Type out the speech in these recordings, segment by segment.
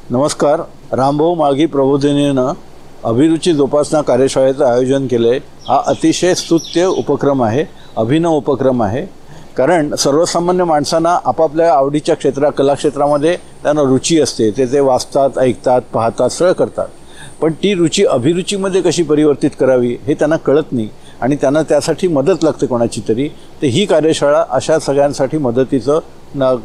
नमस्कार. रामभाऊ म्हाळगी प्रबोधिनीनं अभिरुची जोपासना कार्यशाळेचं आयोजन केलं आहे. हा अतिशय स्तुत्य उपक्रम आहे, अभिनव उपक्रम आहे. कारण सर्वसामान्य माणसांना आपापल्या आवडीच्या क्षेत्रात, कलाक्षेत्रामध्ये त्यांना रुची असते. ते वाचतात, ऐकतात, पाहतात, सगळं करतात. पण ती रुची अभिरुचीमध्ये कशी परिवर्तित करावी हे त्यांना कळत नाही आणि त्यांना त्यासाठी मदत लागते कोणाची तरी. तर ही कार्यशाळा अशा सगळ्यांसाठी मदतीचं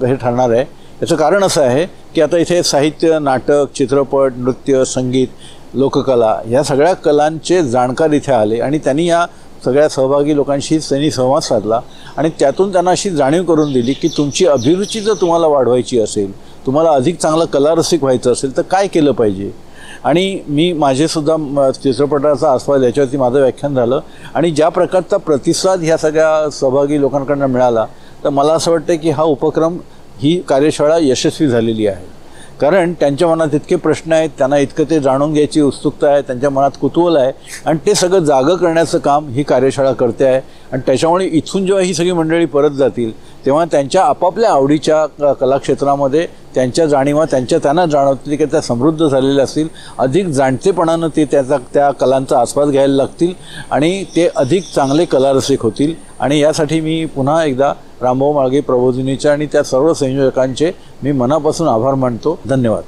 हे ठरणार आहे. याचं कारण असं आहे की आता इथे साहित्य, नाटक, चित्रपट, नृत्य, संगीत, लोककला ह्या सगळ्या कलांचे जाणकार इथे आले आणि त्यांनी या सगळ्या सहभागी लोकांशी संवाद साधला आणि त्यातून त्यांना अशी जाणीव करून दिली की तुमची अभिरुची जर तुम्हाला वाढवायची असेल, तुम्हाला अधिक चांगलं कलारसिक व्हायचं असेल तर काय केलं पाहिजे. आणि मी माझेसुद्धा चित्रपटाचा आस्वाद याच्यावरती माझं व्याख्यान झालं आणि ज्या प्रकारचा प्रतिसाद ह्या सगळ्या सहभागी लोकांकडून मिळाला तर मला असं वाटतं की हा उपक्रम, ही कार्यशाळा यशस्वी झालेली आहे. कारण त्यांच्या मनात इतके प्रश्न आहेत, त्यांना इतकं ते जाणून घ्यायची उत्सुकता आहे, त्यांच्या मनात कुतूहल आहे आणि ते सगळं जागं करण्याचं काम ही कार्यशाळा करते आहे. आणि त्याच्यामुळे इथून जेव्हा ही सगळी मंडळी परत जातील तेव्हा त्यांच्या आपापल्या आवडीच्या कलाक्षेत्रामध्ये त्यांच्या जाणीवा त्यांना जाणवतील की त्या समृद्ध झालेल्या असतील, अधिक जाणतेपणानं ते त्या कलांचा आस्वाद घ्यायला लागतील आणि ते अधिक चांगले कलारसिक होतील. आणि यासाठी मी पुन्हा एकदा रामभाऊ म्हाळगी प्रबोधिनीच्या आणि त्या सर्व संयोजकांचे मी मनापासून आभार मानतो. धन्यवाद.